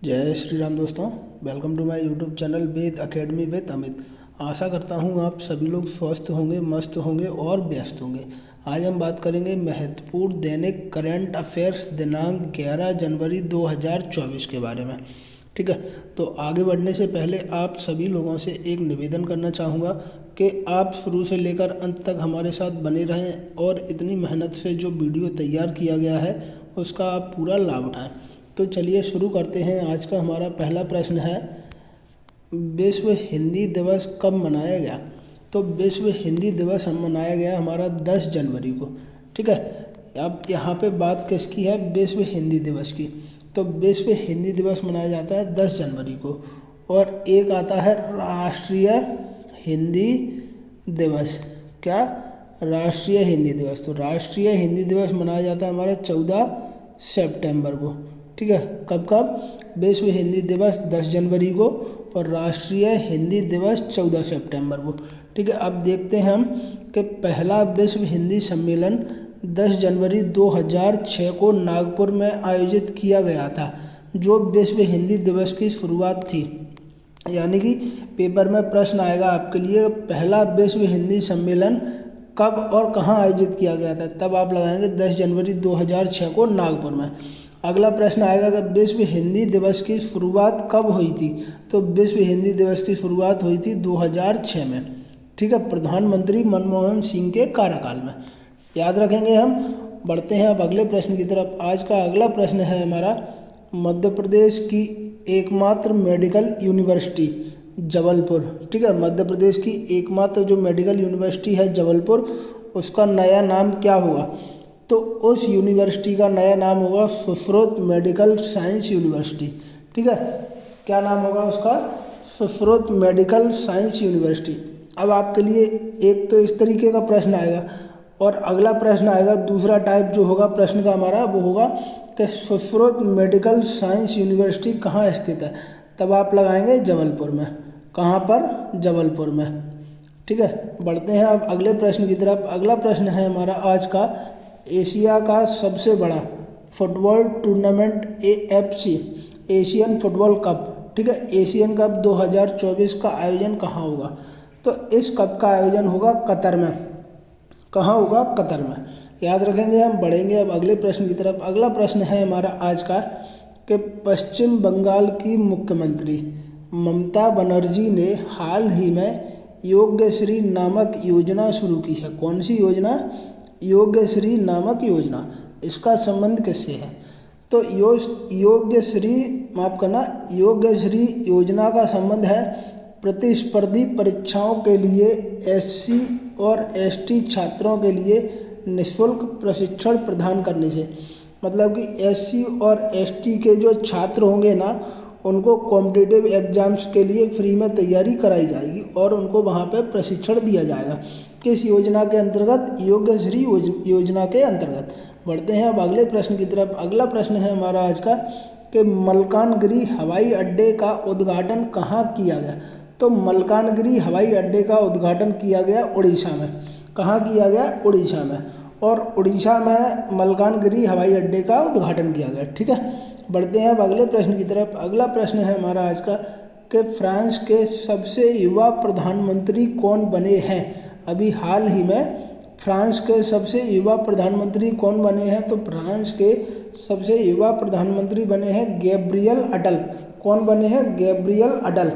जय श्री राम दोस्तों, welcome to my YouTube channel Ved Academy with Amit. आशा करता हूँ आप सभी लोग स्वस्थ होंगे, मस्त होंगे और व्यस्त होंगे। आज हम बात करेंगे महत्वपूर्ण दैनिक करंट अफेयर्स दिनांक 11 जनवरी 2024 के बारे में। ठीक है, तो आगे बढ़ने से पहले आप सभी लोगों से एक निवेदन करना चाहूँगा कि आप शुरू से लेकर अंत तक हमारे साथ बने रहें और इतनी मेहनत से जो वीडियो तैयार किया गया है उसका आप पूरा लाभ उठाएं। तो चलिए शुरू करते हैं। आज का हमारा पहला प्रश्न है, विश्व हिंदी दिवस कब मनाया गया? तो विश्व हिंदी दिवस मनाया गया हमारा 10 जनवरी को। ठीक है, अब यहाँ पे बात किसकी है? विश्व हिंदी दिवस की। तो विश्व हिंदी दिवस मनाया जाता है 10 जनवरी को। और एक आता है राष्ट्रीय हिंदी दिवस। क्या? राष्ट्रीय हिंदी दिवस। तो राष्ट्रीय हिंदी दिवस मनाया जाता है हमारा 14 सितंबर को। ठीक है, कब कब? विश्व हिंदी दिवस 10 जनवरी को और राष्ट्रीय हिंदी दिवस 14 सितंबर को। ठीक है, अब देखते हैं हम कि पहला विश्व हिंदी सम्मेलन 10 जनवरी 2006 को नागपुर में आयोजित किया गया था, जो विश्व हिंदी दिवस की शुरुआत थी। यानी कि पेपर में प्रश्न आएगा आपके लिए, पहला विश्व हिंदी सम्मेलन कब और कहाँ आयोजित किया गया था, तब आप लगाएंगे 10 जनवरी 2006 को नागपुर में। अगला प्रश्न आएगा कि विश्व हिंदी दिवस की शुरुआत कब हुई थी? तो विश्व हिंदी दिवस की शुरुआत हुई थी 2006 में। ठीक है, प्रधानमंत्री मनमोहन सिंह के कार्यकाल में। याद रखेंगे हम। बढ़ते हैं अब अगले प्रश्न की तरफ। आज का अगला प्रश्न है हमारा, मध्य प्रदेश की एकमात्र मेडिकल यूनिवर्सिटी जबलपुर। ठीक है, मध्य प्रदेश की एकमात्र जो मेडिकल यूनिवर्सिटी है जबलपुर, उसका नया नाम क्या होगा? तो उस यूनिवर्सिटी का नया नाम होगा सुश्रुत मेडिकल साइंस यूनिवर्सिटी। ठीक है, क्या नाम होगा उसका? Sushruta medical science university. अब आपके लिए एक तो इस तरीके का प्रश्न आएगा और अगला प्रश्न आएगा, दूसरा टाइप जो होगा प्रश्न का हमारा वो होगा कि सुश्रुत मेडिकल साइंस यूनिवर्सिटी कहाँ स्थित है, तब आप लगाएंगे जबलपुर में। कहाँ पर? जबलपुर में। ठीक है, बढ़ते हैं अब अगले प्रश्न की तरफ। अगला प्रश्न है हमारा आज का, एशिया का सबसे बड़ा football tournament AFC Asian football cup. ठीक है, एशियन कप 2024 का आयोजन कहाँ होगा? तो इस कप का आयोजन होगा कतर में। कहाँ होगा? कतर में। याद रखेंगे हम। बढ़ेंगे अब अगले प्रश्न की तरफ। अगला प्रश्न है हमारा आज का कि पश्चिम बंगाल की मुख्यमंत्री ममता बनर्जी ने हाल ही में योग्यश्री नामक योजना शुरू की है। कौन सी योजना? योग्यश्री नामक योजना। इसका संबंध किससे है? तो योग्यश्री, माफ करना, योग्यश्री योजना का संबंध है प्रतिस्पर्धी परीक्षाओं के लिए SC और ST छात्रों के लिए निःशुल्क प्रशिक्षण प्रदान करने से। मतलब कि SC और ST के जो छात्र होंगे ना, उनको कॉम्पिटिटिव एग्जाम्स के लिए फ्री में तैयारी कराई जाएगी और उनको वहाँ पे प्रशिक्षण दिया जाएगा। किस योजना के अंतर्गत? योग्यश्री योजना के अंतर्गत। बढ़ते हैं अब अगले प्रश्न की तरफ। अगला प्रश्न है हमारा आज का कि मलकानगिरी हवाई अड्डे का उद्घाटन कहाँ किया गया? तो मलकानगिरी हवाई अड्डे का उद्घाटन किया गया उड़ीसा में। कहाँ किया गया? उड़ीसा में। और उड़ीसा में मलकानगिरी हवाई अड्डे का उद्घाटन किया गया। ठीक है, बढ़ते हैं अब अगले प्रश्न की तरफ। अगला प्रश्न है हमारा आज का कि फ्रांस के सबसे युवा प्रधानमंत्री कौन बने हैं? अभी हाल ही में फ्रांस के सबसे युवा प्रधानमंत्री कौन बने हैं? तो फ्रांस के सबसे युवा प्रधानमंत्री बने हैं गैब्रियल अटल। कौन बने हैं? गैब्रियल अटल।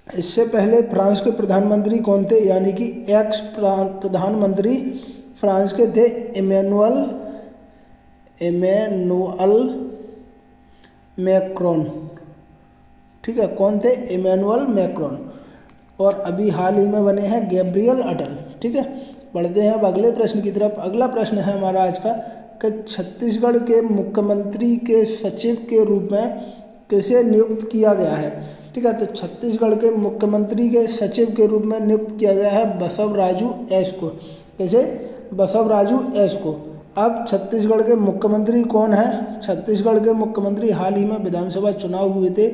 इससे पहले फ्रांस के प्रधानमंत्री कौन थे? यानी कि एक्स प्रधानमंत्री फ्रांस के थे इमैनुअल मैक्रोन। ठीक है, कौन थे? Emmanuel Macron. और अभी हाल ही में बने हैं गैब्रियल अटल। ठीक है, बढ़ते हैं अब अगले प्रश्न की तरफ। अगला प्रश्न है हमारा आज का कि छत्तीसगढ़ के मुख्यमंत्री के सचिव के रूप में किसे नियुक्त किया गया है? ठीक है, तो छत्तीसगढ़ के मुख्यमंत्री के सचिव के रूप में नियुक्त किया गया है बसवराजू एस को। कैसे? बसवराजू एस को। अब छत्तीसगढ़ के मुख्यमंत्री कौन है? छत्तीसगढ़ के मुख्यमंत्री हाल ही में विधानसभा चुनाव हुए थे,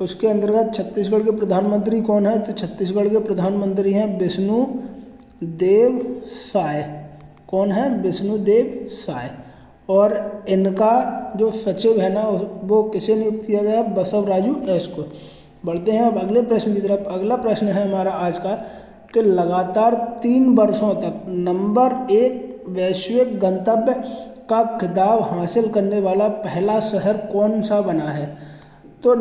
उसके अंतर्गत छत्तीसगढ़ के प्रधानमंत्री कौन है? तो छत्तीसगढ़ के प्रधानमंत्री हैं विष्णुदेव साय। कौन है? विष्णुदेव साय। और इनका जो सचिव है ना वो किसे नियुक्त किया गया? बसवराजू एस को। बढ़ते हैं अब अगले प्रश्न की तरफ। अगला प्रश्न है हमारा आज का कि लगातार 3 वर्षों तक नंबर 1 वैश्विक गंतव्य का खिताब हासिल करने वाला पहला शहर कौन सा बना है? तो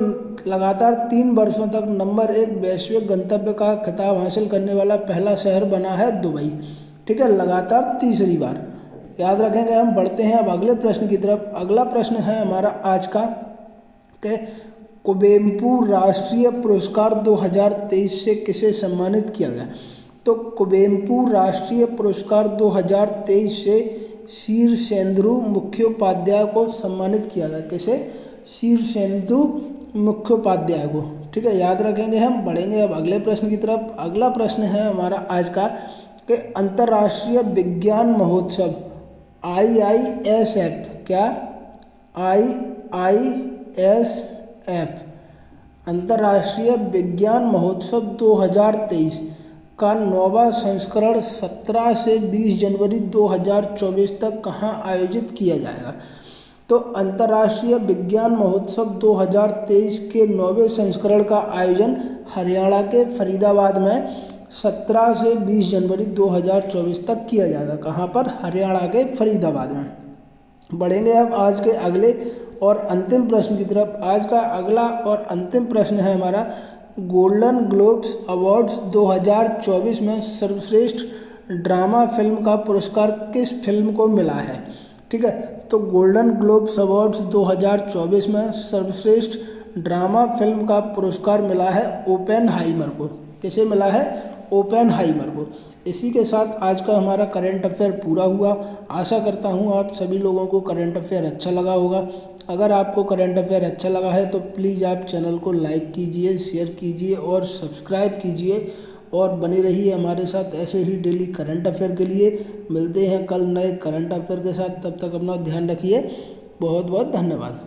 लगातार 3 वर्षों तक नंबर 1 वैश्विक गंतव्य का खिताब हासिल करने वाला पहला शहर बना है दुबई। ठीक है, लगातार तीसरी बार याद रखेंगे हम। बढ़ते हैं अब अगले प्रश्न की तरफ। अगला प्रश्न है हमारा आज का कि कुवेम्पू राष्ट्रीय पुरस्कार 2023 से किसे सम्मानित किया गया? तो कुवेम्पू राष्ट्रीय पुरस्कार 2023 से शीर्षेंदु मुखोपाध्याय को सम्मानित किया गया। किसे? शीर्षेंदु मुखोपाध्याय को। ठीक है, याद रखेंगे हम। बढ़ेंगे अब अगले प्रश्न की तरफ। अगला प्रश्न है हमारा आज का कि अंतर्राष्ट्रीय विज्ञान महोत्सव IISF, क्या? IISF अंतर्राष्ट्रीय विज्ञान महोत्सव 2023 का 9वां संस्करण 17 से 20 जनवरी 2024 तक कहाँ आयोजित किया जाएगा? तो अंतर्राष्ट्रीय विज्ञान महोत्सव 2023 के 9वें संस्करण का आयोजन हरियाणा के फरीदाबाद में 17 से 20 जनवरी 2024 तक किया जाएगा। कहाँ पर? हरियाणा के फरीदाबाद में। बढ़ेंगे अब आज के अगले और अंतिम प्रश्न की तरफ। आज का अगला और अंतिम प्रश्न है हमारा गोल्डन ग्लोब्स अवार्ड्स 2024 में सर्वश्रेष्ठ ड्रामा फिल्म का पुरस्कार किस फिल्म को मिला है? ठीक है, तो गोल्डन ग्लोब्स अवार्ड्स 2024 में सर्वश्रेष्ठ ड्रामा फिल्म का पुरस्कार मिला है ओपेनहाइमर को। किसे मिला है? ओपेनहाइमर को। इसी के साथ आज का हमारा करंट अफेयर पूरा हुआ। आशा करता हूँ आप सभी लोगों को करंट अफेयर अच्छा लगा होगा। अगर आपको करंट अफेयर अच्छा लगा है तो प्लीज़ आप चैनल को लाइक कीजिए, शेयर कीजिए और सब्सक्राइब कीजिए और बने रहिए हमारे साथ ऐसे ही डेली करंट अफेयर के लिए। मिलते हैं कल नए करंट अफेयर के साथ, तब तक अपना ध्यान रखिए। बहुत बहुत धन्यवाद।